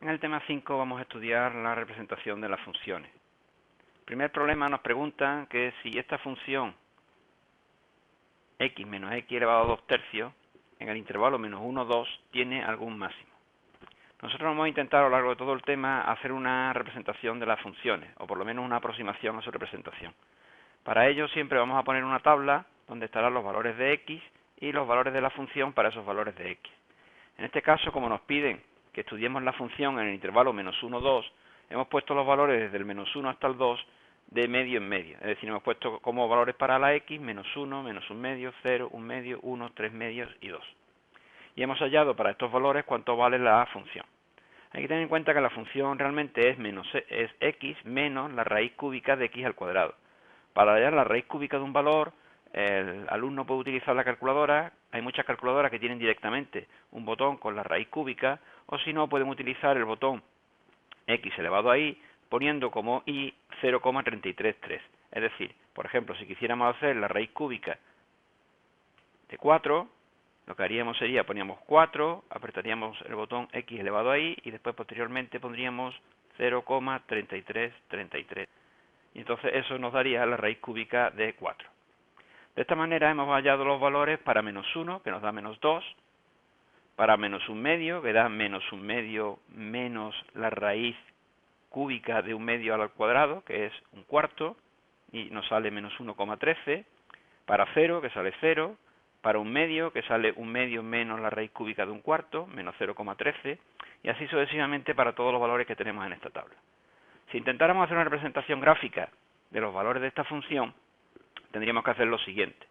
En el tema 5 vamos a estudiar la representación de las funciones. El primer problema nos pregunta que si esta función x menos x elevado a 2 tercios en el intervalo menos 1, 2 tiene algún máximo. Nosotros vamos a intentar a lo largo de todo el tema hacer una representación de las funciones, o por lo menos una aproximación a su representación. Para ello siempre vamos a poner una tabla donde estarán los valores de x y los valores de la función para esos valores de x. En este caso, como nos piden que estudiemos la función en el intervalo menos 1, 2, hemos puesto los valores desde el menos 1 hasta el 2 de medio en medio. Es decir, hemos puesto como valores para la x menos 1, menos 1 medio, 0, 1 medio, 1, 3 medios y 2. Y hemos hallado para estos valores cuánto vale la función. Hay que tener en cuenta que la función realmente es x menos la raíz cúbica de x al cuadrado. Para hallar la raíz cúbica de un valor, el alumno puede utilizar la calculadora. Hay muchas calculadoras que tienen directamente un botón con la raíz cúbica, o si no, pueden utilizar el botón x elevado a y, poniendo como y 0,333. Es decir, por ejemplo, si quisiéramos hacer la raíz cúbica de 4, lo que haríamos sería, poníamos 4, apretaríamos el botón x elevado a y, y después posteriormente pondríamos 0,3333. Y entonces eso nos daría la raíz cúbica de 4. De esta manera hemos hallado los valores para menos 1, que nos da menos 2, para menos 1 medio, que da menos 1 medio menos la raíz cúbica de 1 medio al cuadrado, que es un cuarto, y nos sale menos 1,13, para 0, que sale 0, para 1 medio, que sale 1 medio menos la raíz cúbica de un cuarto, menos 0,13, y así sucesivamente para todos los valores que tenemos en esta tabla. Si intentáramos hacer una representación gráfica de los valores de esta función, tendríamos que hacer lo siguiente.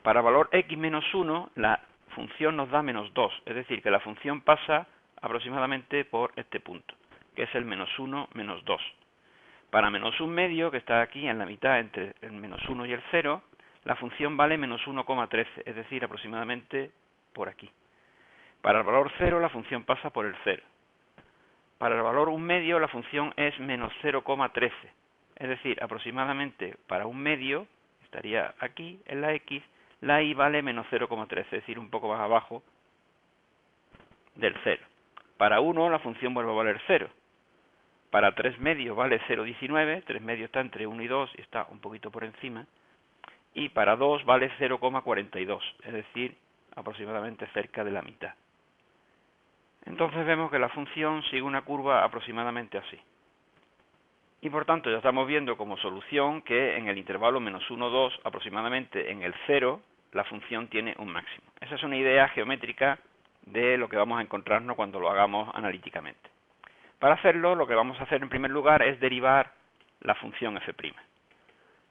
Para valor x menos 1, la función nos da menos 2, es decir, que la función pasa aproximadamente por este punto, que es el menos 1, menos 2. Para menos 1 medio, que está aquí en la mitad entre el menos 1 y el 0, la función vale menos 1,13, es decir, aproximadamente por aquí. Para el valor 0, la función pasa por el 0. Para el valor 1 medio, la función es menos 0,13, es decir, aproximadamente para 1 medio, estaría aquí en la x, la y vale menos 0,13, es decir, un poco más abajo del 0. Para 1, la función vuelve a valer 0. Para 3 medios vale 0,19, 3 medios está entre 1 y 2 y está un poquito por encima. Y para 2 vale 0,42, es decir, aproximadamente cerca de la mitad. Entonces vemos que la función sigue una curva aproximadamente así. Y por tanto ya estamos viendo como solución que en el intervalo menos 1, 2, aproximadamente en el 0, la función tiene un máximo. Esa es una idea geométrica de lo que vamos a encontrarnos cuando lo hagamos analíticamente. Para hacerlo, lo que vamos a hacer en primer lugar es derivar la función f'.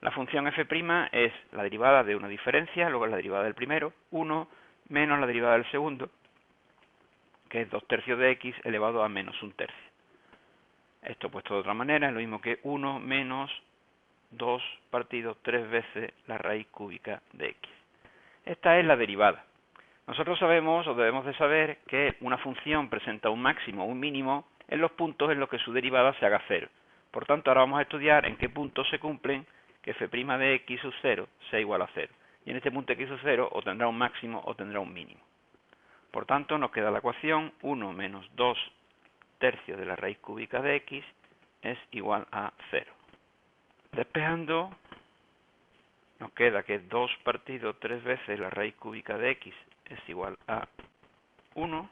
La función f' es la derivada de una diferencia, luego es la derivada del primero, 1, menos la derivada del segundo, que es 2 tercios de x elevado a menos 1 tercio. Esto puesto de otra manera es lo mismo que 1 menos 2 partido 3 veces la raíz cúbica de x. Esta es la derivada. Nosotros sabemos, o debemos de saber, que una función presenta un máximo o un mínimo en los puntos en los que su derivada se haga 0. Por tanto, ahora vamos a estudiar en qué puntos se cumplen que f' de x sub 0 sea igual a 0. Y en este punto x sub 0 o tendrá un máximo o tendrá un mínimo. Por tanto, nos queda la ecuación 1 menos 2 tercios de la raíz cúbica de x es igual a 0. Despejando, nos queda que 2 partido 3 veces la raíz cúbica de x es igual a 1,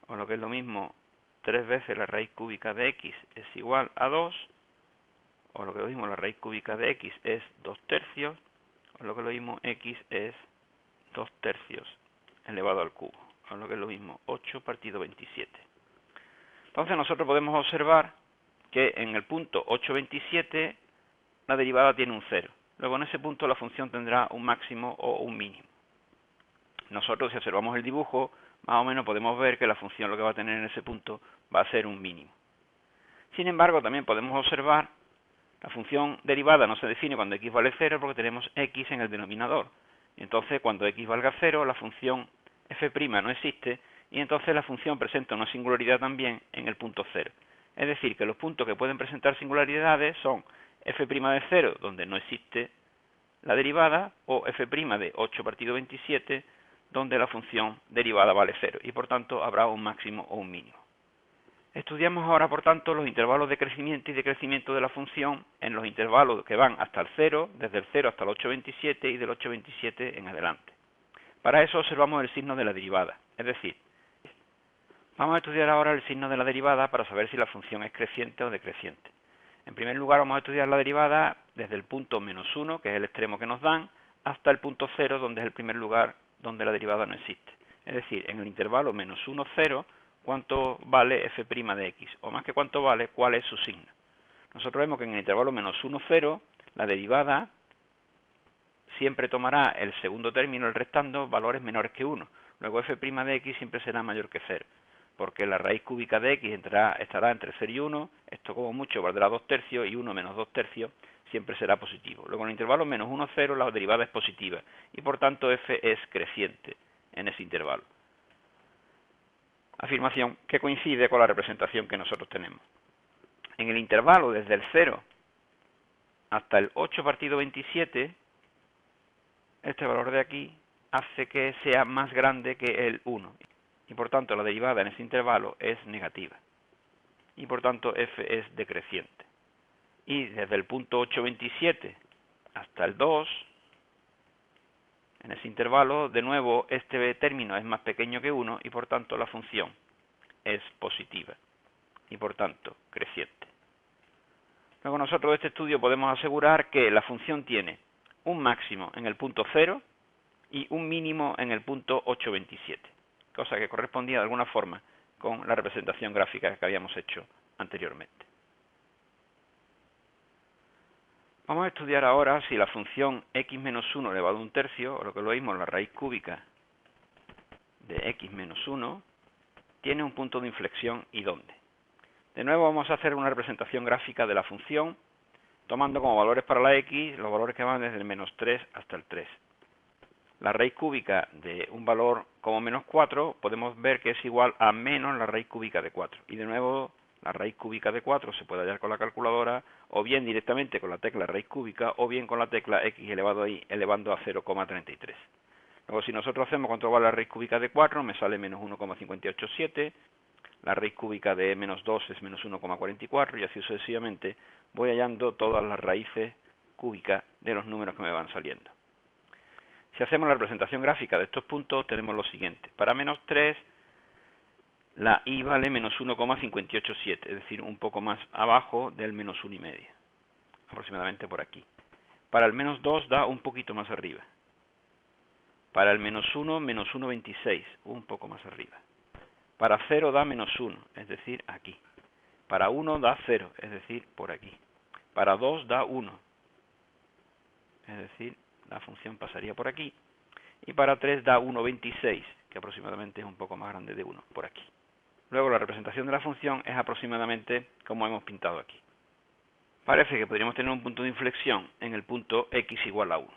o lo que es lo mismo, 3 veces la raíz cúbica de x es igual a 2, o lo que es lo mismo, la raíz cúbica de x es 2 tercios, o lo que es lo mismo, x es 2 tercios elevado al cubo, o lo que es lo mismo, 8 partido 27. Entonces nosotros podemos observar que en el punto 8,27 la derivada tiene un 0. Luego en ese punto la función tendrá un máximo o un mínimo. Nosotros si observamos el dibujo, más o menos podemos ver que la función lo que va a tener en ese punto va a ser un mínimo. Sin embargo, también podemos observar la función derivada no se define cuando x vale 0 porque tenemos x en el denominador. Y entonces cuando x valga 0, la función f' no existe y entonces la función presenta una singularidad también en el punto 0. Es decir, que los puntos que pueden presentar singularidades son f' de 0, donde no existe la derivada, o f' de 8 partido 27, donde la función derivada vale 0, y por tanto habrá un máximo o un mínimo. Estudiamos ahora, por tanto, los intervalos de crecimiento y decrecimiento de la función en los intervalos que van hasta el 0, desde el 0 hasta el 8,27 y del 8,27 en adelante. Para eso observamos el signo de la derivada, es decir, vamos a estudiar ahora el signo de la derivada para saber si la función es creciente o decreciente. En primer lugar vamos a estudiar la derivada desde el punto -1, que es el extremo que nos dan, hasta el punto 0, donde es el primer lugar donde la derivada no existe. Es decir, en el intervalo -1, 0, cuánto vale f' de x, o más que cuánto vale, cuál es su signo. Nosotros vemos que en el intervalo -1, 0, la derivada siempre tomará el segundo término, el restando, valores menores que 1. Luego f' de x siempre será mayor que 0, porque la raíz cúbica de x estará entre 0 y 1, esto como mucho valdrá 2 tercios, y 1 menos 2 tercios siempre será positivo. Luego en el intervalo -1, 0, la derivada es positiva, y por tanto f es creciente en ese intervalo. Afirmación que coincide con la representación que nosotros tenemos. En el intervalo desde el 0 hasta el 8 partido 27, este valor de aquí hace que sea más grande que el 1, y por tanto la derivada en ese intervalo es negativa, y por tanto f es decreciente. Y desde el punto 8,27 hasta el 2, en ese intervalo, de nuevo, este término es más pequeño que 1 y por tanto la función es positiva y por tanto creciente. Luego nosotros de este estudio podemos asegurar que la función tiene un máximo en el punto 0 y un mínimo en el punto 8,27, cosa que correspondía de alguna forma con la representación gráfica que habíamos hecho anteriormente. Vamos a estudiar ahora si la función x menos 1 elevado a un tercio, o lo que lo mismo, la raíz cúbica de x menos 1, tiene un punto de inflexión y dónde. De nuevo vamos a hacer una representación gráfica de la función, tomando como valores para la x los valores que van desde el menos 3 hasta el 3. La raíz cúbica de un valor como menos 4 podemos ver que es igual a menos la raíz cúbica de 4. Y de nuevo la raíz cúbica de 4 se puede hallar con la calculadora, o bien directamente con la tecla raíz cúbica, o bien con la tecla x elevado elevando a 0,33. Luego si nosotros hacemos cuánto vale la raíz cúbica de 4, me sale menos 1,587, la raíz cúbica de menos 2 es menos 1,44, y así sucesivamente voy hallando todas las raíces cúbicas de los números que me van saliendo. Si hacemos la representación gráfica de estos puntos, tenemos lo siguiente. Para menos 3, la y vale menos 1,587, es decir, un poco más abajo del menos 1,5, aproximadamente por aquí. Para el menos 2 da un poquito más arriba. Para el menos 1, menos 1,26, un poco más arriba. Para 0 da menos 1, es decir, aquí. Para 1 da 0, es decir, por aquí. Para 2 da 1, es decir, la función pasaría por aquí. Y para 3 da 1,26, que aproximadamente es un poco más grande de 1, por aquí. Luego la representación de la función es aproximadamente como hemos pintado aquí. Parece que podríamos tener un punto de inflexión en el punto x igual a 1.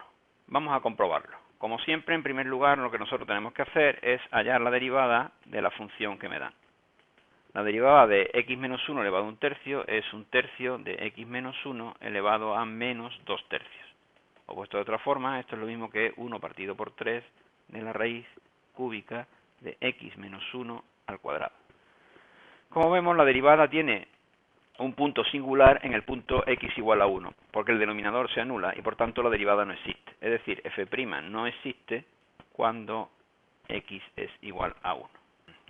Vamos a comprobarlo. Como siempre, en primer lugar, lo que nosotros tenemos que hacer es hallar la derivada de la función que me dan. La derivada de x menos 1 elevado a un tercio es un tercio de x menos 1 elevado a menos 2 tercios. O puesto de otra forma, esto es lo mismo que 1 partido por 3 de la raíz cúbica de x menos 1 al cuadrado. Como vemos, la derivada tiene un punto singular en el punto x igual a 1, porque el denominador se anula y por tanto la derivada no existe. Es decir, f' no existe cuando x es igual a 1.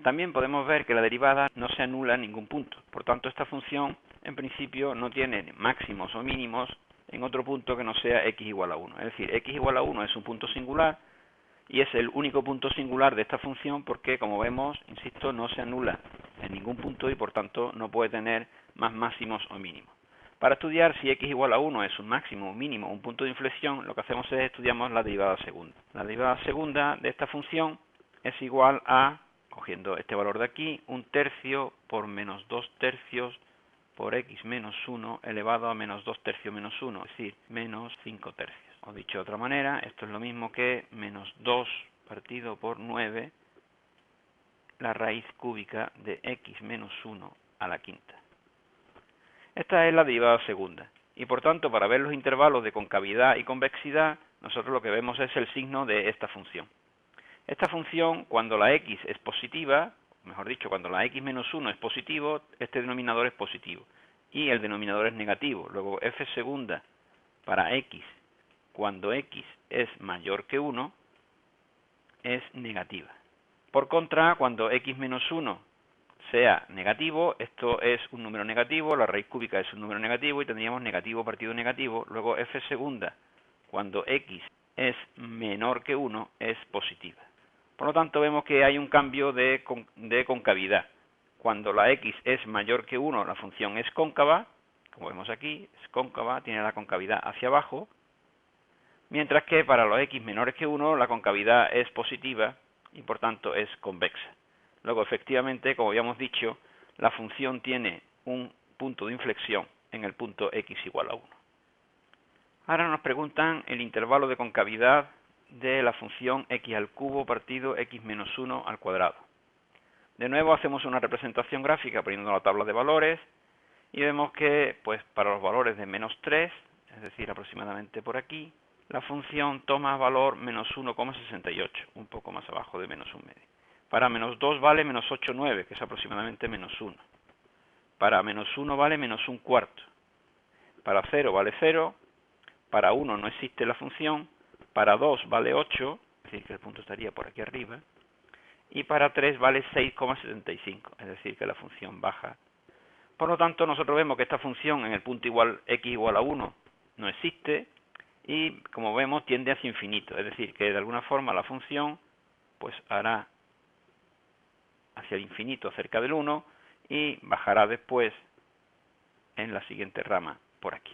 También podemos ver que la derivada no se anula en ningún punto. Por tanto, esta función en principio no tiene máximos o mínimos en otro punto que no sea x igual a 1. Es decir, x igual a 1 es un punto singular y es el único punto singular de esta función porque, como vemos, insisto, no se anula en ningún punto y por tanto no puede tener más máximos o mínimos. Para estudiar si x igual a 1 es un máximo, un mínimo, un punto de inflexión, lo que hacemos es estudiamos la derivada segunda. La derivada segunda de esta función es igual a, cogiendo este valor de aquí, un tercio por menos 2 tercios por x menos 1 elevado a menos 2 tercios menos 1, es decir, menos 5 tercios. O dicho de otra manera, esto es lo mismo que menos 2 partido por 9, la raíz cúbica de x menos 1 a la quinta. Esta es la derivada segunda. Y por tanto, para ver los intervalos de concavidad y convexidad, nosotros lo que vemos es el signo de esta función. Esta función, cuando la x es positiva, mejor dicho, cuando la x menos 1 es positivo, este denominador es positivo y el denominador es negativo. Luego f segunda para x cuando x es mayor que 1 es negativa. Por contra, cuando x menos 1 sea negativo, esto es un número negativo, la raíz cúbica es un número negativo y tendríamos negativo partido negativo. Luego f segunda cuando x es menor que 1 es positiva. Por lo tanto, vemos que hay un cambio de concavidad. Cuando la x es mayor que 1, la función es cóncava, como vemos aquí, es cóncava, tiene la concavidad hacia abajo, mientras que para los x menores que 1, la concavidad es positiva y por tanto es convexa. Luego, efectivamente, como habíamos dicho, la función tiene un punto de inflexión en el punto x igual a 1. Ahora nos preguntan el intervalo de concavidad de la función x al cubo partido x menos 1 al cuadrado. De nuevo hacemos una representación gráfica poniendo la tabla de valores y vemos que pues para los valores de menos 3, es decir, aproximadamente por aquí, la función toma valor menos 1,68, un poco más abajo de menos 1 medio. Para menos 2 vale menos 8,9, que es aproximadamente menos 1. Para menos 1 vale menos 1 cuarto. Para 0 vale 0. Para 1 no existe la función. Para 2 vale 8, es decir, que el punto estaría por aquí arriba. Y para 3 vale 6,75, es decir, que la función baja. Por lo tanto, nosotros vemos que esta función en el punto x igual a 1 no existe y, como vemos, tiende hacia infinito. Es decir, que de alguna forma la función pues hará hacia el infinito cerca del 1 y bajará después en la siguiente rama por aquí.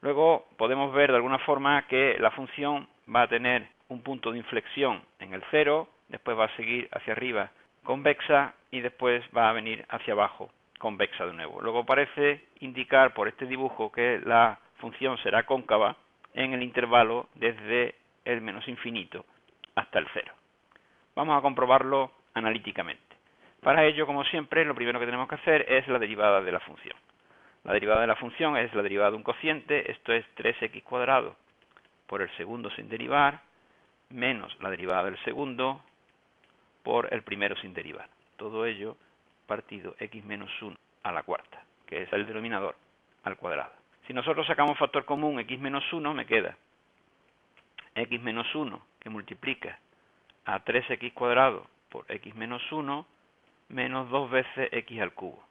Luego podemos ver de alguna forma que la función va a tener un punto de inflexión en el 0, después va a seguir hacia arriba convexa y después va a venir hacia abajo convexa de nuevo. Luego parece indicar por este dibujo que la función será cóncava en el intervalo desde el menos infinito hasta el 0. Vamos a comprobarlo analíticamente. Para ello, como siempre, lo primero que tenemos que hacer es la derivada de la función. La derivada de la función es la derivada de un cociente, esto es 3x cuadrado por el segundo sin derivar, menos la derivada del segundo por el primero sin derivar. Todo ello partido x menos 1 a la cuarta, que es el denominador, al cuadrado. Si nosotros sacamos factor común x menos 1, me queda x menos 1 que multiplica a 3x cuadrado por x menos 1 menos 2 veces x al cubo.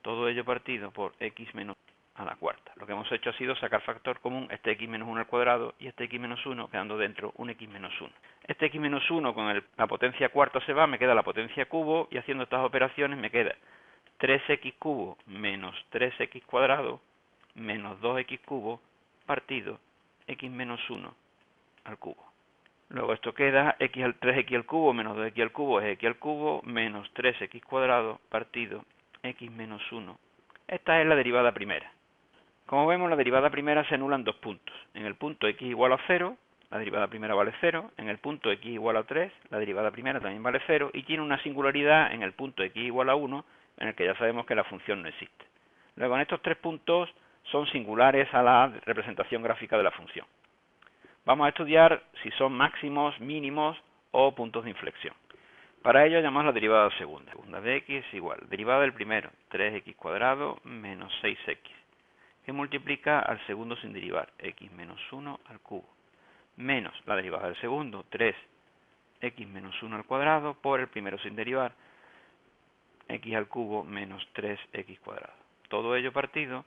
Todo ello partido por x menos 1 a la cuarta. Lo que hemos hecho ha sido sacar factor común, este x menos 1 al cuadrado y este x menos 1, quedando dentro un x menos 1. Este x menos 1 con la potencia cuarta se va, me queda la potencia cubo y haciendo estas operaciones me queda 3x cubo menos 3x cuadrado menos 2x cubo partido x menos 1 al cubo. Luego esto queda 3x al cubo menos 2x al cubo es x al cubo menos 3x cuadrado partido x menos 1. Esta es la derivada primera. Como vemos, la derivada primera se anula en dos puntos. En el punto x igual a 0, la derivada primera vale 0. En el punto x igual a 3, la derivada primera también vale 0. Y tiene una singularidad en el punto x igual a 1, en el que ya sabemos que la función no existe. Luego, en estos tres puntos son singulares a la representación gráfica de la función. Vamos a estudiar si son máximos, mínimos o puntos de inflexión. Para ello llamamos la derivada segunda. Segunda de x igual, derivada del primero, 3x cuadrado menos 6x, que multiplica al segundo sin derivar, x menos 1 al cubo, menos la derivada del segundo, 3x menos 1 al cuadrado, por el primero sin derivar, x al cubo menos 3x cuadrado. Todo ello partido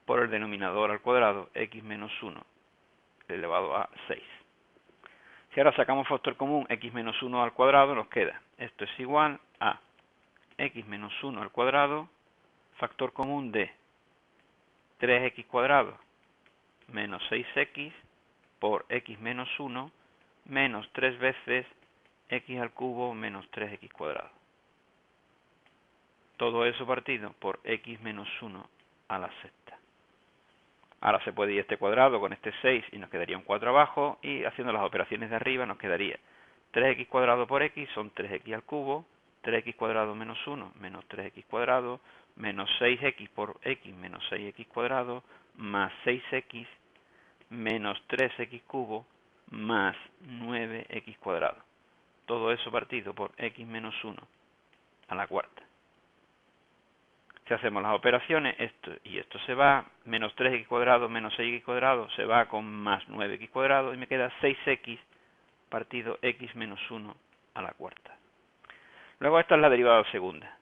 por el denominador al cuadrado, x menos 1 elevado a 6. Si ahora sacamos factor común x menos 1 al cuadrado, nos queda, esto es igual a x menos 1 al cuadrado, factor común de 3x cuadrado menos 6x por x menos 1 menos 3 veces x al cubo menos 3x cuadrado. Todo eso partido por x menos 1 a la sexta. Ahora se puede ir este cuadrado con este 6 y nos quedaría un 4 abajo, y haciendo las operaciones de arriba nos quedaría 3x cuadrado por x son 3x al cubo, 3x cuadrado menos 1 menos 3x cuadrado, menos 6x por x menos 6x cuadrado, más 6x menos 3x cubo más 9x cuadrado. Todo eso partido por x menos 1 a la cuarta. Si hacemos las operaciones, esto y esto se va, menos 3x cuadrado menos 6x cuadrado se va con más 9x cuadrado y me queda 6x partido x menos 1 a la cuarta. Luego esta es la derivada segunda.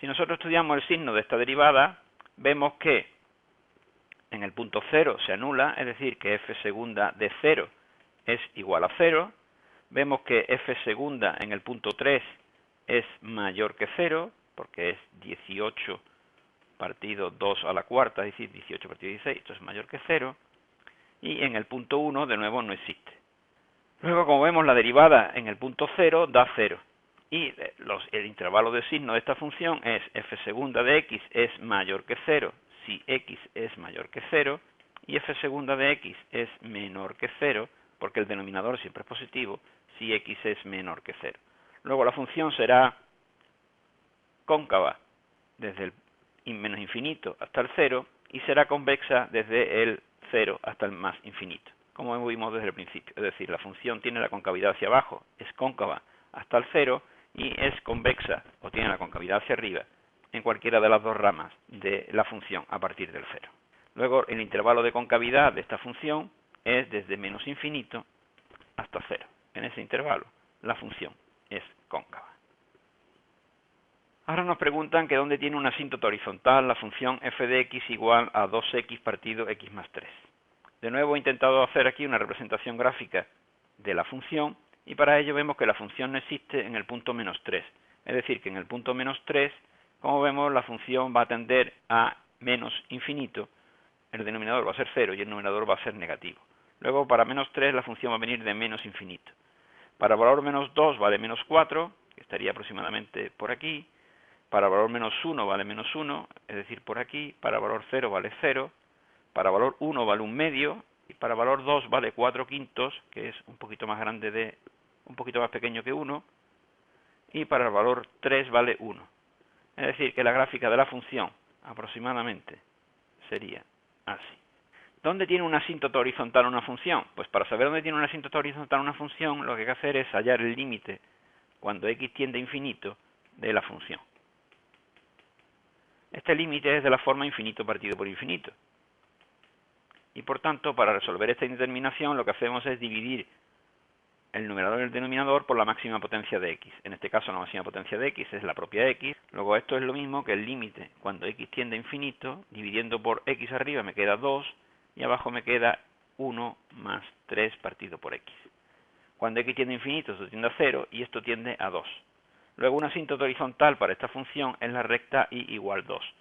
Si nosotros estudiamos el signo de esta derivada, vemos que en el punto 0 se anula, es decir, que f segunda de 0 es igual a 0. Vemos que f segunda en el punto 3 es mayor que 0, porque es 18 partido 2 a la cuarta, es decir, 18 partido 16, esto es mayor que 0. Y en el punto 1, de nuevo, no existe. Luego, como vemos, la derivada en el punto 0 da 0. Y el intervalo de signo de esta función es f segunda de x es mayor que 0 si x es mayor que 0, y f segunda de x es menor que 0, porque el denominador siempre es positivo, si x es menor que 0. Luego la función será cóncava desde el menos infinito hasta el 0, y será convexa desde el 0 hasta el más infinito, como vimos desde el principio. Es decir, la función tiene la concavidad hacia abajo, es cóncava hasta el 0, y es convexa, o tiene la concavidad hacia arriba, en cualquiera de las dos ramas de la función a partir del 0. Luego, el intervalo de concavidad de esta función es desde menos infinito hasta 0. En ese intervalo, la función es cóncava. Ahora nos preguntan que dónde tiene una asíntota horizontal la función f de x igual a 2x partido x más 3. De nuevo he intentado hacer aquí una representación gráfica de la función, y para ello vemos que la función no existe en el punto menos 3. Es decir, que en el punto menos 3, como vemos, la función va a tender a menos infinito, el denominador va a ser 0 y el numerador va a ser negativo. Luego, para menos 3, la función va a venir de menos infinito. Para valor menos 2 vale menos 4, que estaría aproximadamente por aquí. Para valor menos 1 vale menos 1, es decir, por aquí. Para valor 0 vale 0. Para valor 1 vale 1 medio. Y para valor 2 vale 4 quintos, que es un poquito más pequeño que 1. Y para el valor 3 vale 1. Es decir, que la gráfica de la función aproximadamente sería así. ¿Dónde tiene una asíntota horizontal una función? Pues para saber dónde tiene una asíntota horizontal una función, lo que hay que hacer es hallar el límite cuando x tiende a infinito de la función. Este límite es de la forma infinito partido por infinito. Y por tanto, para resolver esta indeterminación, lo que hacemos es dividir el numerador y el denominador por la máxima potencia de x. En este caso, la máxima potencia de x es la propia x. Luego, esto es lo mismo que el límite cuando x tiende a infinito. Dividiendo por x arriba me queda 2 y abajo me queda 1 más 3 partido por x. Cuando x tiende a infinito, esto tiende a 0 y esto tiende a 2. Luego, una asíntota horizontal para esta función es la recta y igual 2.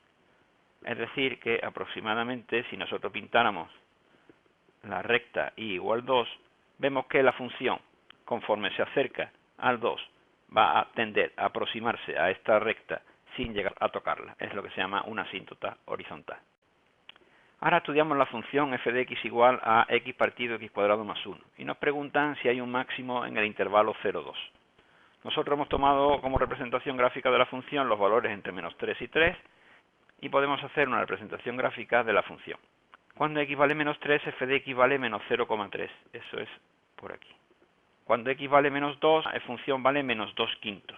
Es decir, que aproximadamente, si nosotros pintáramos la recta y igual 2, vemos que la función, conforme se acerca al 2, va a tender a aproximarse a esta recta sin llegar a tocarla. Es lo que se llama una asíntota horizontal. Ahora estudiamos la función f de x igual a x partido x cuadrado más 1. Y nos preguntan si hay un máximo en el intervalo 0, 2. Nosotros hemos tomado como representación gráfica de la función los valores entre menos 3 y 3. Y podemos hacer una representación gráfica de la función. Cuando x vale menos 3, f de x vale menos 0,3. Eso es por aquí. Cuando x vale menos 2, la función vale menos 2 quintos.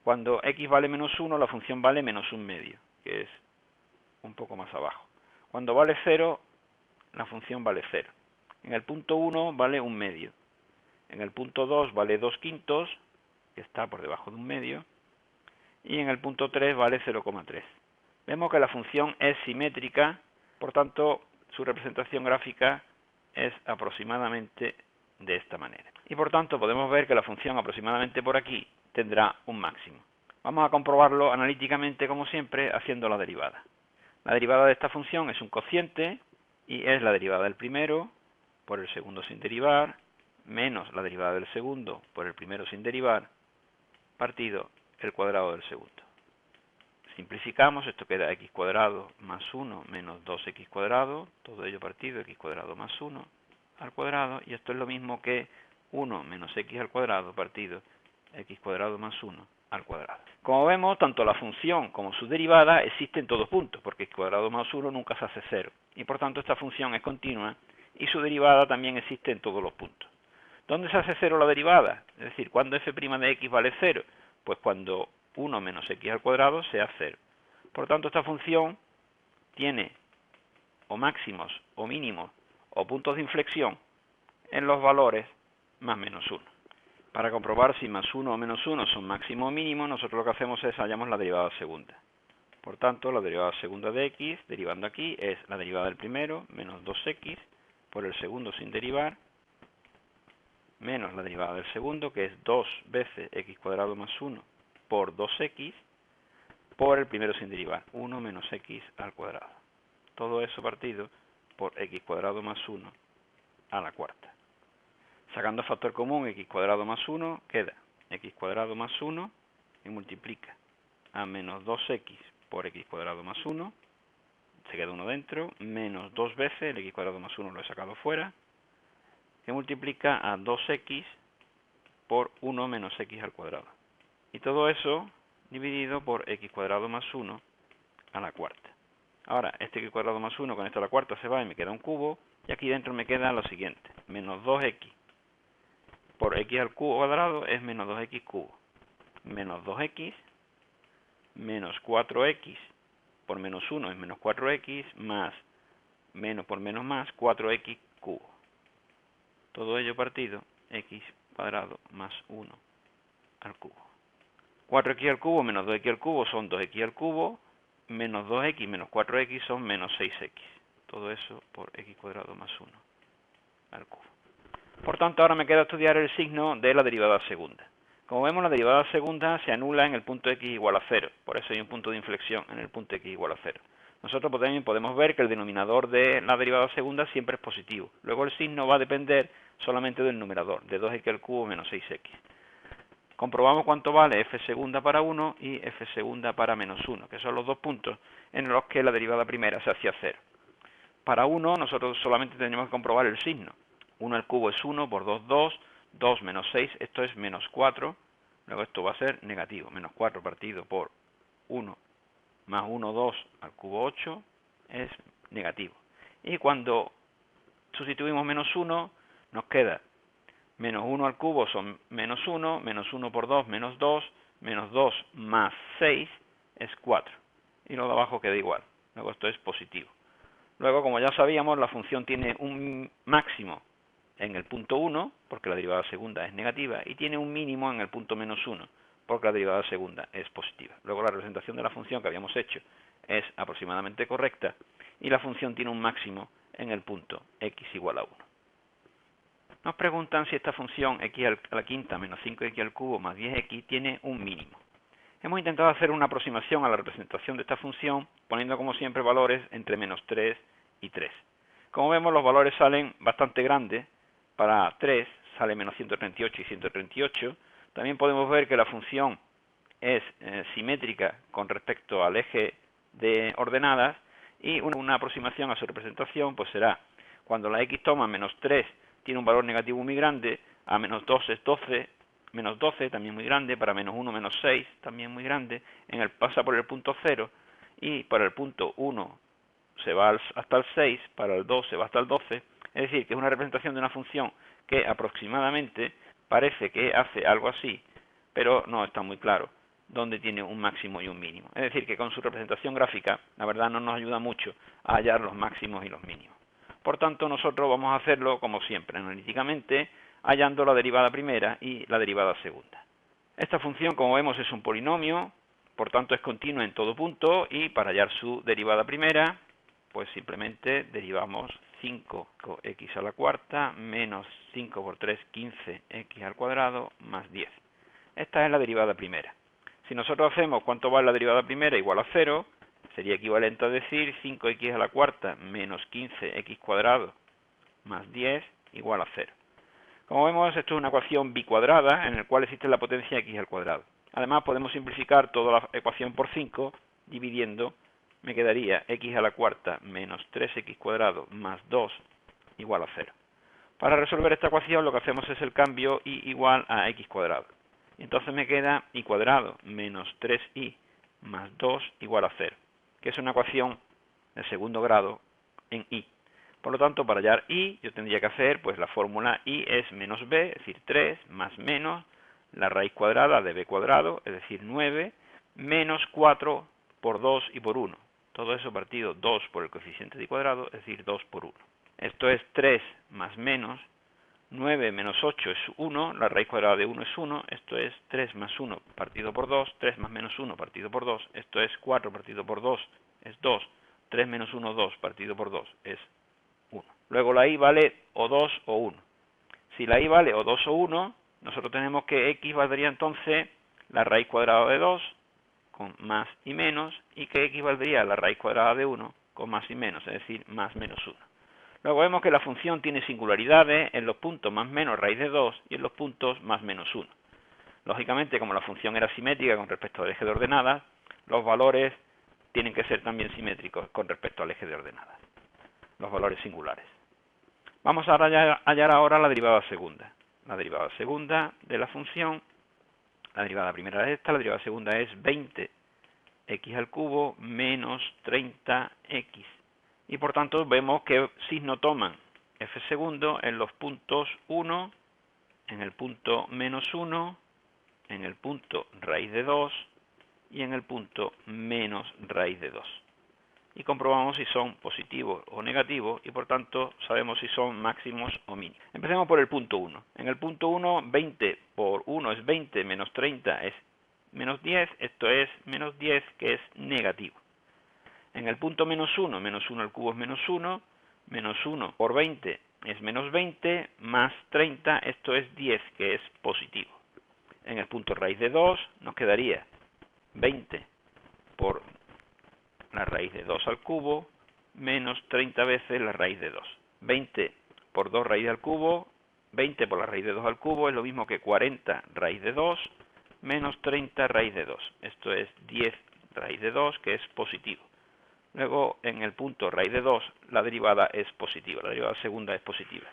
Cuando x vale menos 1, la función vale menos 1 medio, que es un poco más abajo. Cuando vale 0, la función vale 0. En el punto 1 vale 1 medio. En el punto 2 vale 2 quintos, que está por debajo de 1 medio. Y en el punto 3 vale 0,3. Vemos que la función es simétrica, por tanto, su representación gráfica es aproximadamente de esta manera. Y por tanto, podemos ver que la función aproximadamente por aquí tendrá un máximo. Vamos a comprobarlo analíticamente, como siempre, haciendo la derivada. La derivada de esta función es un cociente, y es la derivada del primero por el segundo sin derivar, menos la derivada del segundo por el primero sin derivar, partido el cuadrado del segundo. Simplificamos, esto queda x cuadrado más 1 menos 2x cuadrado, todo ello partido x cuadrado más 1 al cuadrado, y esto es lo mismo que 1 menos x al cuadrado partido x cuadrado más 1 al cuadrado. Como vemos, tanto la función como su derivada existen en todos puntos, porque x cuadrado más 1 nunca se hace 0, y por tanto esta función es continua, y su derivada también existe en todos los puntos. ¿Dónde se hace 0 la derivada? Es decir, ¿cuándo f' de x vale 0? Pues cuando 1 menos x al cuadrado sea 0. Por tanto, esta función tiene o máximos o mínimos o puntos de inflexión en los valores más menos 1. Para comprobar si más 1 o menos 1 son máximo o mínimo, nosotros lo que hacemos es hallamos la derivada segunda. Por tanto, la derivada segunda de x, derivando aquí, es la derivada del primero, menos 2x, por el segundo sin derivar, menos la derivada del segundo, que es 2 veces x cuadrado más 1 por 2x, por el primero sin derivar, 1 menos x al cuadrado. Todo eso partido por x cuadrado más 1 a la cuarta. Sacando factor común x cuadrado más 1, queda x cuadrado más 1 y multiplica a menos 2x por x cuadrado más 1, se queda 1 dentro, menos 2 veces el x cuadrado más 1 lo he sacado fuera, que multiplica a 2x por 1 menos x al cuadrado. Y todo eso dividido por x cuadrado más 1 a la cuarta. Ahora, este x cuadrado más 1 con esto a la cuarta se va y me queda un cubo, y aquí dentro me queda lo siguiente, menos 2x por x al cuadrado es menos 2x cubo, menos 2x, menos 4x por menos 1 es menos 4x, más menos por menos más 4x cubo. Todo ello partido x cuadrado más 1 al cubo. 4x al cubo menos 2x al cubo son 2x al cubo, menos 2x menos 4x son menos 6x. Todo eso por x cuadrado más 1 al cubo. Por tanto, ahora me queda estudiar el signo de la derivada segunda. Como vemos, la derivada segunda se anula en el punto x igual a 0. Por eso hay un punto de inflexión en el punto x igual a 0. Nosotros también podemos ver que el denominador de la derivada segunda siempre es positivo. Luego el signo va a depender solamente del numerador, de 2x al cubo menos 6x. Comprobamos cuánto vale f segunda para 1 y f segunda para menos 1, que son los dos puntos en los que la derivada primera se hacía 0. Para 1 nosotros solamente tenemos que comprobar el signo. 1 al cubo es 1, por 2, 2, 2 menos 6, esto es menos 4, luego esto va a ser negativo, menos 4 partido por 1 más 1, 2 al cubo 8 es negativo. Y cuando sustituimos menos 1, nos queda menos 1 al cubo son menos 1 por 2, menos 2 más 6 es 4. Y lo de abajo queda igual, luego esto es positivo. Luego, como ya sabíamos, la función tiene un máximo en el punto 1, porque la derivada segunda es negativa, y tiene un mínimo en el punto menos 1, porque la derivada segunda es positiva. Luego la representación de la función que habíamos hecho es aproximadamente correcta, y la función tiene un máximo en el punto x igual a 1. Nos preguntan si esta función x a la quinta menos 5x al cubo más 10x tiene un mínimo. Hemos intentado hacer una aproximación a la representación de esta función, poniendo como siempre valores entre menos 3 y 3. Como vemos, los valores salen bastante grandes. Para 3 sale menos 138 y 138. También podemos ver que la función es simétrica con respecto al eje de ordenadas, y una aproximación a su representación pues será cuando la x toma menos 3 tiene un valor negativo muy grande, a menos 2 es 12, menos 12 también muy grande, para menos 1 menos 6 también muy grande, pasa por el punto 0 y para el punto 1 se va hasta el 6, para el 2 se va hasta el 12, es decir, que es una representación de una función que aproximadamente parece que hace algo así, pero no está muy claro dónde tiene un máximo y un mínimo. Es decir, que con su representación gráfica, la verdad no nos ayuda mucho a hallar los máximos y los mínimos. Por tanto, nosotros vamos a hacerlo como siempre, analíticamente, hallando la derivada primera y la derivada segunda. Esta función, como vemos, es un polinomio, por tanto es continua en todo punto, y para hallar su derivada primera, pues simplemente derivamos 5x a la cuarta menos 5 por 3, 15x al cuadrado más 10. Esta es la derivada primera. Si nosotros hacemos cuánto vale la derivada primera igual a 0, sería equivalente a decir 5x a la cuarta menos 15x cuadrado más 10 igual a 0. Como vemos, esto es una ecuación bicuadrada en la cual existe la potencia x al cuadrado. Además, podemos simplificar toda la ecuación por 5, dividiendo, me quedaría x a la cuarta menos 3x cuadrado más 2 igual a 0. Para resolver esta ecuación lo que hacemos es el cambio y igual a x cuadrado. Entonces me queda y cuadrado menos 3y más 2 igual a 0, que es una ecuación de segundo grado en y. Por lo tanto, para hallar y, yo tendría que hacer, pues la fórmula y es menos b, es decir, 3 más menos la raíz cuadrada de b cuadrado, es decir, 9, menos 4 por 2 y por 1. Todo eso partido 2 por el coeficiente de cuadrado, es decir, 2 por 1. Esto es 3 más menos 9 menos 8 es 1, la raíz cuadrada de 1 es 1, esto es 3 más 1 partido por 2, 3 más menos 1 partido por 2, esto es 4 partido por 2 es 2, 3 menos 1, 2 partido por 2 es 1. Luego la y vale o 2 o 1. Si la y vale o 2 o 1, nosotros tenemos que x valdría entonces la raíz cuadrada de 2 con más y menos, y que x valdría la raíz cuadrada de 1 con más y menos, es decir, más menos 1. Luego vemos que la función tiene singularidades en los puntos más menos raíz de 2 y en los puntos más menos 1. Lógicamente, como la función era simétrica con respecto al eje de ordenadas, los valores tienen que ser también simétricos con respecto al eje de ordenadas, los valores singulares. Vamos a hallar ahora la derivada segunda. La derivada segunda de la función, la derivada primera es esta, la derivada segunda es 20x al cubo menos 30x. Y por tanto vemos que signo toman f segundo en los puntos 1, en el punto menos 1, en el punto raíz de 2 y en el punto menos raíz de 2. Y comprobamos si son positivos o negativos y por tanto sabemos si son máximos o mínimos. Empecemos por el punto 1. En el punto 1, 20 por 1 es 20, menos 30 es menos 10, esto es menos 10 que es negativo. En el punto menos 1 al cubo es menos 1 por 20 es menos 20, más 30, esto es 10 que es positivo. En el punto raíz de 2 nos quedaría 20 por la raíz de 2 al cubo, menos 30 veces la raíz de 2. 20 por 2 raíz al cubo, 20 por la raíz de 2 al cubo, es lo mismo que 40 raíz de 2, menos 30 raíz de 2. Esto es 10 raíz de 2, que es positivo. Luego, en el punto raíz de 2, la derivada es positiva, la derivada segunda es positiva.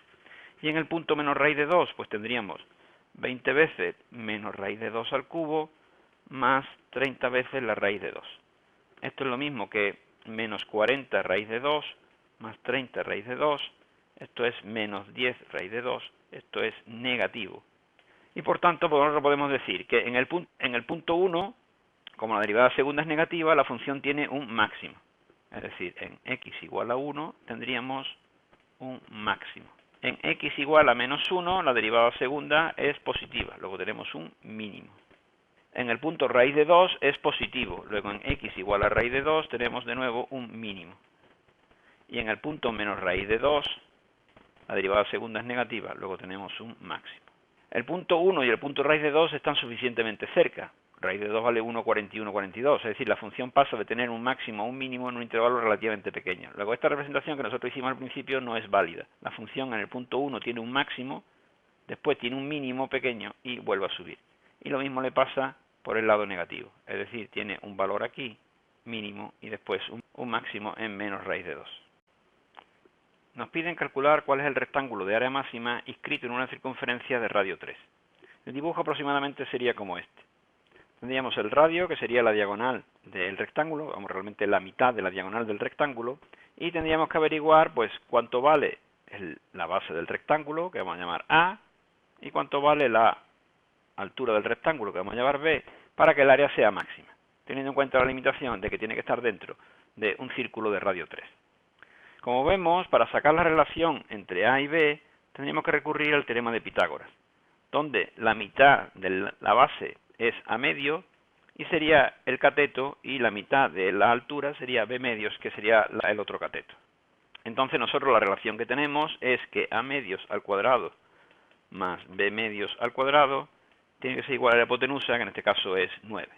Y en el punto menos raíz de 2, pues tendríamos 20 veces menos raíz de 2 al cubo, más 30 veces la raíz de 2. Esto es lo mismo que menos 40 raíz de 2, más 30 raíz de 2, esto es menos 10 raíz de 2, esto es negativo. Y por tanto, podemos decir que en el punto 1, como la derivada segunda es negativa, la función tiene un máximo. Es decir, en x igual a 1 tendríamos un máximo. En x igual a menos 1, la derivada segunda es positiva, luego tenemos un mínimo. En el punto raíz de 2 es positivo, luego en x igual a raíz de 2 tenemos de nuevo un mínimo. Y en el punto menos raíz de 2, la derivada segunda es negativa, luego tenemos un máximo. El punto 1 y el punto raíz de 2 están suficientemente cerca. Raíz de 2 vale 1,41, 42, es decir, la función pasa de tener un máximo a un mínimo en un intervalo relativamente pequeño. Luego, esta representación que nosotros hicimos al principio no es válida. La función en el punto 1 tiene un máximo, después tiene un mínimo pequeño y vuelve a subir. Y lo mismo le pasa por el lado negativo, es decir, tiene un valor aquí, mínimo, y después un máximo en menos raíz de 2. Nos piden calcular cuál es el rectángulo de área máxima inscrito en una circunferencia de radio 3. El dibujo aproximadamente sería como este. Tendríamos el radio, que sería la diagonal del rectángulo, vamos, realmente la mitad de la diagonal del rectángulo, y tendríamos que averiguar pues cuánto vale la base del rectángulo, que vamos a llamar A, y cuánto vale la altura del rectángulo, que vamos a llamar B, para que el área sea máxima, teniendo en cuenta la limitación de que tiene que estar dentro de un círculo de radio 3. Como vemos, para sacar la relación entre A y B, tendríamos que recurrir al teorema de Pitágoras, donde la mitad de la base es A medio, y sería el cateto, y la mitad de la altura sería B medios, que sería el otro cateto. Entonces nosotros la relación que tenemos es que A medios al cuadrado más B medios al cuadrado tiene que ser igual a la hipotenusa, que en este caso es 9.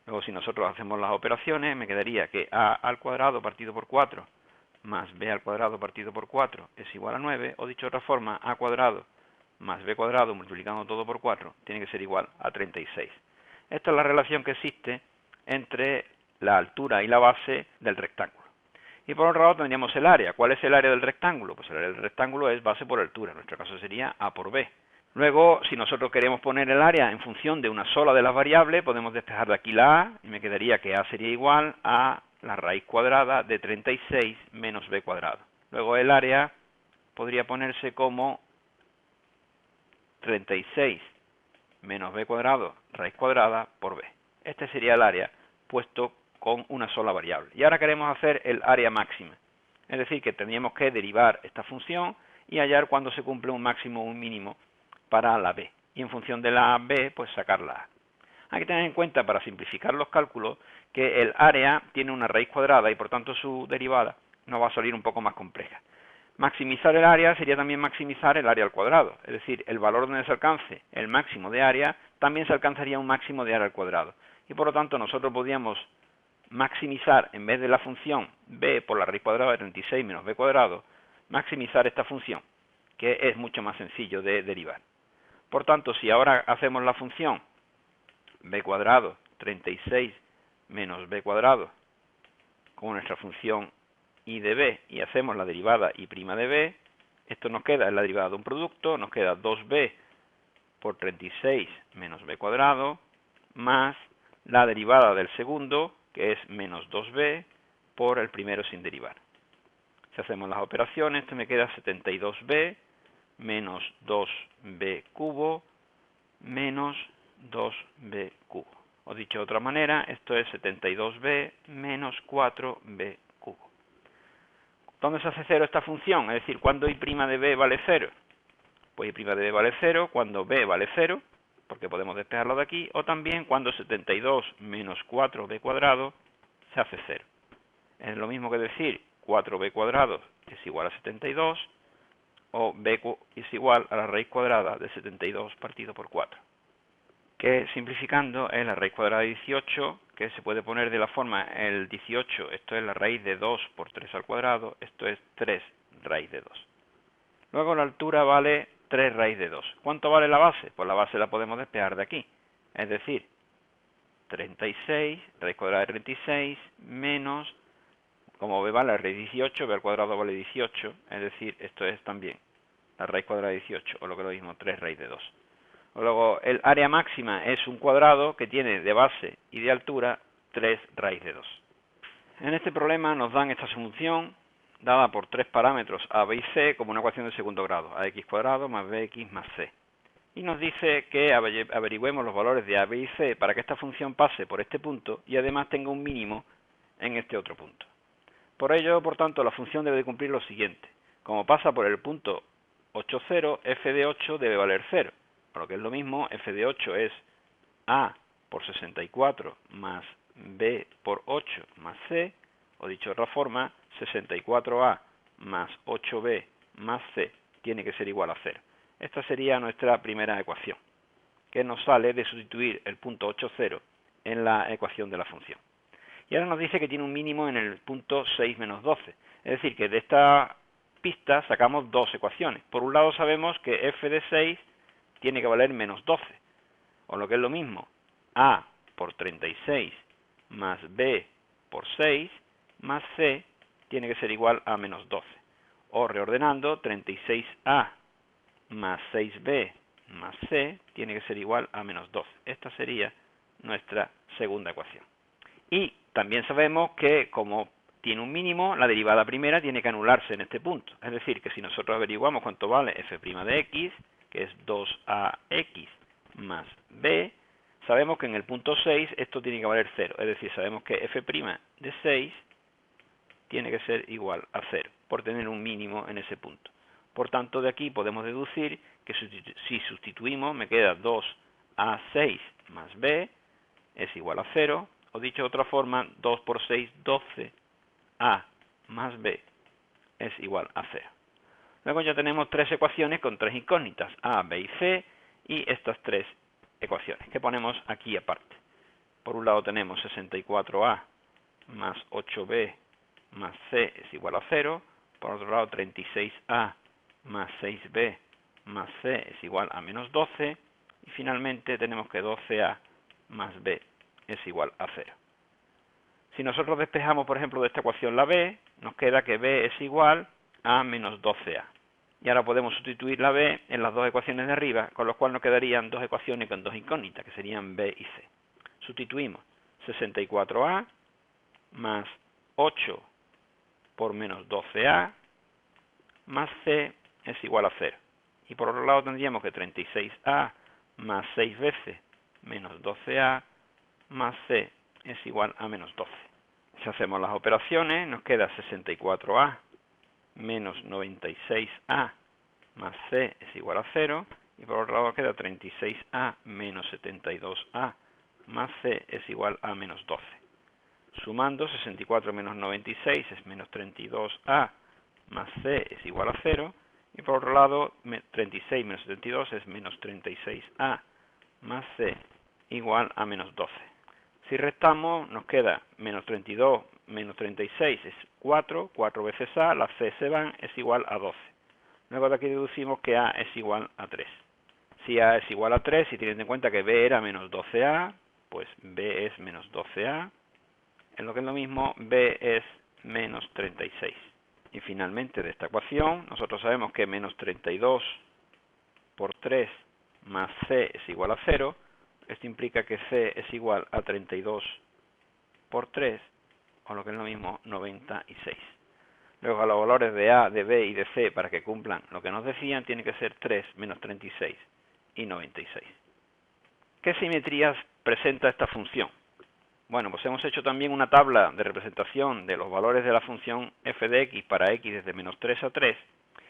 Luego, si nosotros hacemos las operaciones, me quedaría que A al cuadrado partido por 4 más B al cuadrado partido por 4 es igual a 9, o dicho de otra forma, A cuadrado más B cuadrado multiplicando todo por 4 tiene que ser igual a 36. Esta es la relación que existe entre la altura y la base del rectángulo. Y por otro lado tendríamos el área. ¿Cuál es el área del rectángulo? Pues el área del rectángulo es base por altura, en nuestro caso sería A por B. Luego, si nosotros queremos poner el área en función de una sola de las variables, podemos despejar de aquí la A, y me quedaría que A sería igual a la raíz cuadrada de 36 menos B cuadrado. Luego el área podría ponerse como 36 menos B cuadrado raíz cuadrada por B. Este sería el área puesto con una sola variable. Y ahora queremos hacer el área máxima. Es decir, que tendríamos que derivar esta función y hallar cuándo se cumple un máximo o un mínimo para la b. Y en función de la b, pues sacar la a. Hay que tener en cuenta, para simplificar los cálculos, que el área tiene una raíz cuadrada y por tanto su derivada nos va a salir un poco más compleja. Maximizar el área sería también maximizar el área al cuadrado, es decir, el valor donde se alcance el máximo de área, también se alcanzaría un máximo de área al cuadrado. Y por lo tanto nosotros podríamos maximizar, en vez de la función b por la raíz cuadrada de 36 menos b cuadrado, maximizar esta función, que es mucho más sencillo de derivar. Por tanto, si ahora hacemos la función b cuadrado 36 menos b cuadrado como nuestra función y de b y hacemos la derivada y' de b, esto nos queda en la derivada de un producto, nos queda 2b por 36 menos b cuadrado más la derivada del segundo, que es menos 2b por el primero sin derivar. Si hacemos las operaciones, esto me queda 72b menos 2b cubo menos 2b cubo. O dicho de otra manera, esto es 72b menos 4b cubo. ¿Dónde se hace cero esta función? Es decir, ¿cuándo y' de b vale 0? Pues y' de b vale 0 cuando b vale 0, porque podemos despejarlo de aquí, o también cuando 72 menos 4b cuadrado se hace 0. Es lo mismo que decir 4b cuadrado es igual a 72, o b es igual a la raíz cuadrada de 72 partido por 4. Que simplificando es la raíz cuadrada de 18, que se puede poner de la forma el 18, esto es la raíz de 2 por 3 al cuadrado, esto es 3 raíz de 2. Luego la altura vale 3 raíz de 2. ¿Cuánto vale la base? Pues la base la podemos despejar de aquí, es decir, 36, raíz cuadrada de 36, menos, como b vale la raíz de 18, b al cuadrado vale 18, es decir, esto es también la raíz cuadrada de 18, o lo que es lo mismo, 3 raíz de 2. Luego, el área máxima es un cuadrado que tiene de base y de altura 3 raíz de 2. En este problema nos dan esta función dada por tres parámetros a, b y c como una ecuación de segundo grado, ax cuadrado más bx más c. Y nos dice que averigüemos los valores de a, b y c para que esta función pase por este punto y además tenga un mínimo en este otro punto. Por ello, por tanto, la función debe cumplir lo siguiente. Como pasa por el punto 8, 0, f de 8 debe valer 0. Por lo que es lo mismo, f de 8 es a por 64 más b por 8 más c, o dicho de otra forma, 64a más 8b más c tiene que ser igual a 0. Esta sería nuestra primera ecuación, que nos sale de sustituir el punto 8, 0 en la ecuación de la función. Y ahora nos dice que tiene un mínimo en el punto 6 menos 12. Es decir, que de esta pista sacamos dos ecuaciones. Por un lado sabemos que f de 6 tiene que valer menos 12, o lo que es lo mismo, a por 36 más b por 6 más c tiene que ser igual a menos 12. O reordenando, 36a más 6b más c tiene que ser igual a menos 12. Esta sería nuestra segunda ecuación. Y también sabemos que como tiene un mínimo, la derivada primera tiene que anularse en este punto. Es decir, que si nosotros averiguamos cuánto vale f' de x, que es 2ax más b, sabemos que en el punto 6 esto tiene que valer 0. Es decir, sabemos que f' de 6 tiene que ser igual a 0, por tener un mínimo en ese punto. Por tanto, de aquí podemos deducir que si sustituimos, me queda 2a6 más b es igual a 0, o dicho de otra forma, 2 por 6, 12a más b es igual a 0. Luego ya tenemos tres ecuaciones con tres incógnitas, a, b y c, y estas tres ecuaciones que ponemos aquí aparte. Por un lado tenemos 64a más 8b más c es igual a 0, por otro lado 36a más 6b más c es igual a menos 12, y finalmente tenemos que 12a más b es igual a 0. Si nosotros despejamos, por ejemplo, de esta ecuación la b, nos queda que b es igual a menos 12a. Y ahora podemos sustituir la b en las dos ecuaciones de arriba, con lo cual nos quedarían dos ecuaciones con dos incógnitas, que serían b y c. Sustituimos 64a más 8 por menos 12a más c es igual a 0. Y por otro lado tendríamos que 36a más 6 veces menos 12a más c es igual a menos 12. Si hacemos las operaciones, nos queda 64a menos 96a más c es igual a 0, y por otro lado queda 36a menos 72a más c es igual a menos 12. Sumando, 64 menos 96 es menos 32a más c es igual a 0, y por otro lado 36 menos 72 es menos 36a más c igual a menos 12. Si restamos, nos queda menos 32 menos 36 es 4, 4 veces a, las c se van, es igual a 12. Luego de aquí deducimos que a es igual a 3. Si a es igual a 3, y teniendo en cuenta que b era menos 12a, pues b es menos 12a, en lo que es lo mismo, b es menos 36. Y finalmente de esta ecuación, nosotros sabemos que menos 32 por 3 más c es igual a 0. Esto implica que c es igual a 32 por 3, o lo que es lo mismo, 96. Luego los valores de a, de b y de c, para que cumplan lo que nos decían, tiene que ser 3 menos 36 y 96. ¿Qué simetrías presenta esta función? Bueno, pues hemos hecho también una tabla de representación de los valores de la función f de x para x desde menos 3 a 3,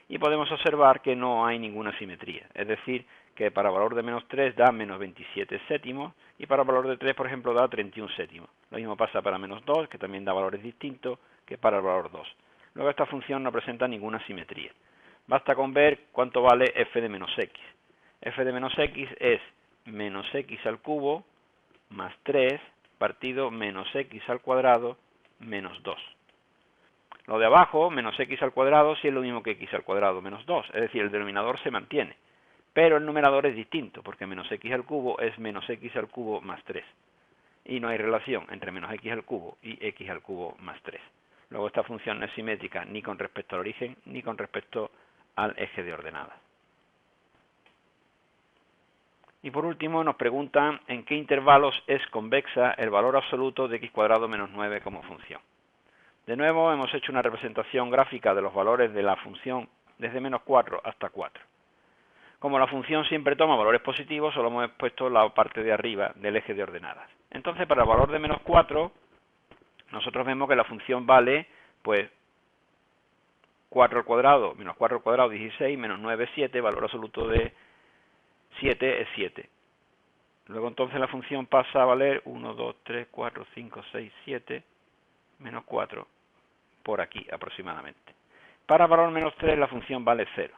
y podemos observar que no hay ninguna simetría. Es decir, que para valor de menos 3 da menos 27 séptimos, y para valor de 3, por ejemplo, da 31 séptimos. Lo mismo pasa para menos 2, que también da valores distintos que para el valor 2. Luego esta función no presenta ninguna simetría. Basta con ver cuánto vale f de menos x. F de menos x es menos x al cubo más 3 partido menos x al cuadrado menos 2. Lo de abajo, menos x al cuadrado, sí es lo mismo que x al cuadrado menos 2. Es decir, el denominador se mantiene. Pero el numerador es distinto, porque menos x al cubo es menos x al cubo más 3. Y no hay relación entre menos x al cubo y x al cubo más 3. Luego esta función no es simétrica ni con respecto al origen ni con respecto al eje de ordenadas. Y por último nos preguntan en qué intervalos es convexa el valor absoluto de x cuadrado menos 9 como función. De nuevo hemos hecho una representación gráfica de los valores de la función desde menos 4 hasta 4. Como la función siempre toma valores positivos, solo hemos puesto la parte de arriba del eje de ordenadas. Entonces para el valor de menos 4, nosotros vemos que la función vale, pues, 4 al cuadrado, menos 4 al cuadrado, 16, menos 9, 7, valor absoluto de 7 es 7. Luego entonces la función pasa a valer 1, 2, 3, 4, 5, 6, 7, menos 4, por aquí aproximadamente. Para el valor menos 3 la función vale 0.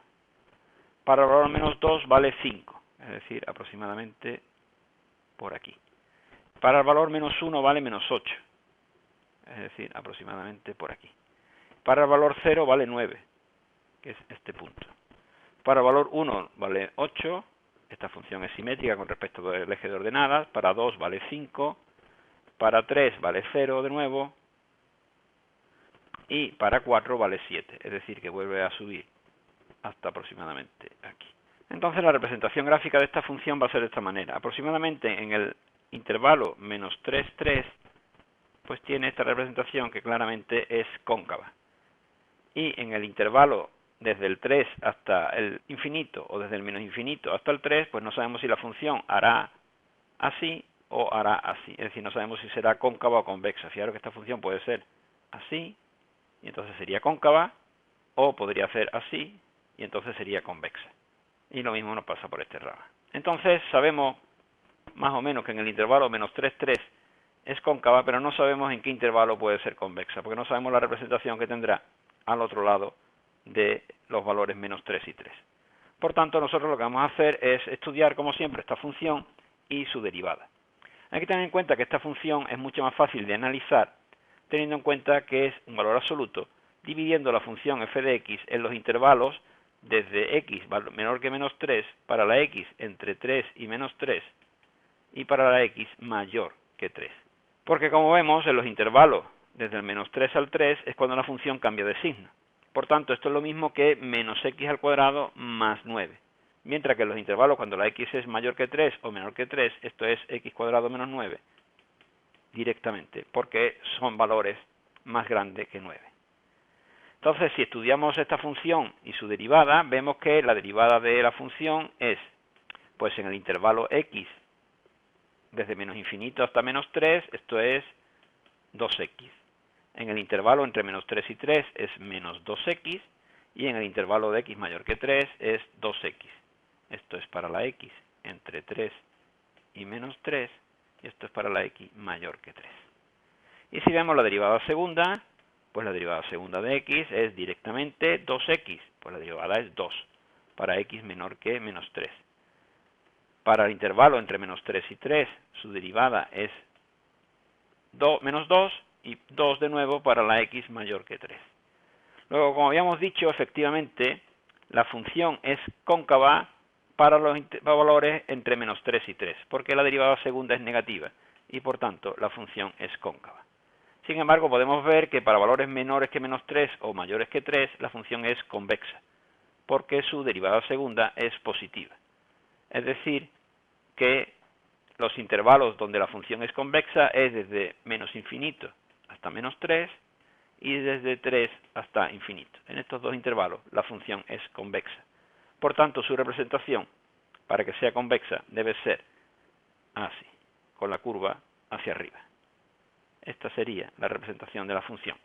Para el valor menos 2 vale 5, es decir, aproximadamente por aquí. Para el valor menos 1 vale menos 8, es decir, aproximadamente por aquí. Para el valor 0 vale 9, que es este punto. Para el valor 1 vale 8, esta función es simétrica con respecto al eje de ordenadas. Para 2 vale 5, para 3 vale 0 de nuevo, y para 4 vale 7, es decir, que vuelve a subir hasta aproximadamente aquí. Entonces la representación gráfica de esta función va a ser de esta manera. Aproximadamente en el intervalo menos 3, 3, pues tiene esta representación que claramente es cóncava. Y en el intervalo desde el 3 hasta el infinito, o desde el menos infinito hasta el 3, pues no sabemos si la función hará así o hará así. Es decir, no sabemos si será cóncava o convexa. Fijaros que esta función puede ser así, y entonces sería cóncava, o podría ser así, y entonces sería convexa. Y lo mismo nos pasa por este rama. Entonces sabemos más o menos que en el intervalo menos 3, 3 es cóncava, pero no sabemos en qué intervalo puede ser convexa, porque no sabemos la representación que tendrá al otro lado de los valores menos 3 y 3. Por tanto, nosotros lo que vamos a hacer es estudiar, como siempre, esta función y su derivada. Hay que tener en cuenta que esta función es mucho más fácil de analizar, teniendo en cuenta que es un valor absoluto, dividiendo la función f de x en los intervalos desde x menor que menos 3 para la x entre 3 y menos 3 y para la x mayor que 3. Porque como vemos, en los intervalos desde el menos 3 al 3 es cuando la función cambia de signo. Por tanto, esto es lo mismo que menos x al cuadrado más 9. Mientras que en los intervalos cuando la x es mayor que 3 o menor que 3, esto es x cuadrado menos 9 directamente, porque son valores más grandes que 9. Entonces, si estudiamos esta función y su derivada, vemos que la derivada de la función es, pues en el intervalo x desde menos infinito hasta menos 3, esto es 2x. En el intervalo entre menos 3 y 3 es menos 2x, y en el intervalo de x mayor que 3 es 2x. Esto es para la x entre 3 y menos 3, y esto es para la x mayor que 3. Y si vemos la derivada segunda, pues la derivada segunda de x es directamente 2x, pues la derivada es 2, para x menor que menos 3. Para el intervalo entre menos 3 y 3, su derivada es menos 2, y 2 de nuevo para la x mayor que 3. Luego, como habíamos dicho, efectivamente, la función es cóncava para los valores entre menos 3 y 3, porque la derivada segunda es negativa, y por tanto la función es cóncava. Sin embargo, podemos ver que para valores menores que menos 3 o mayores que 3, la función es convexa, porque su derivada segunda es positiva. Es decir, que los intervalos donde la función es convexa es desde menos infinito hasta menos 3 y desde 3 hasta infinito. En estos dos intervalos la función es convexa. Por tanto, su representación, para que sea convexa, debe ser así, con la curva hacia arriba. Esta sería la representación de la función,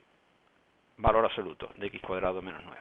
valor absoluto de x² menos 9.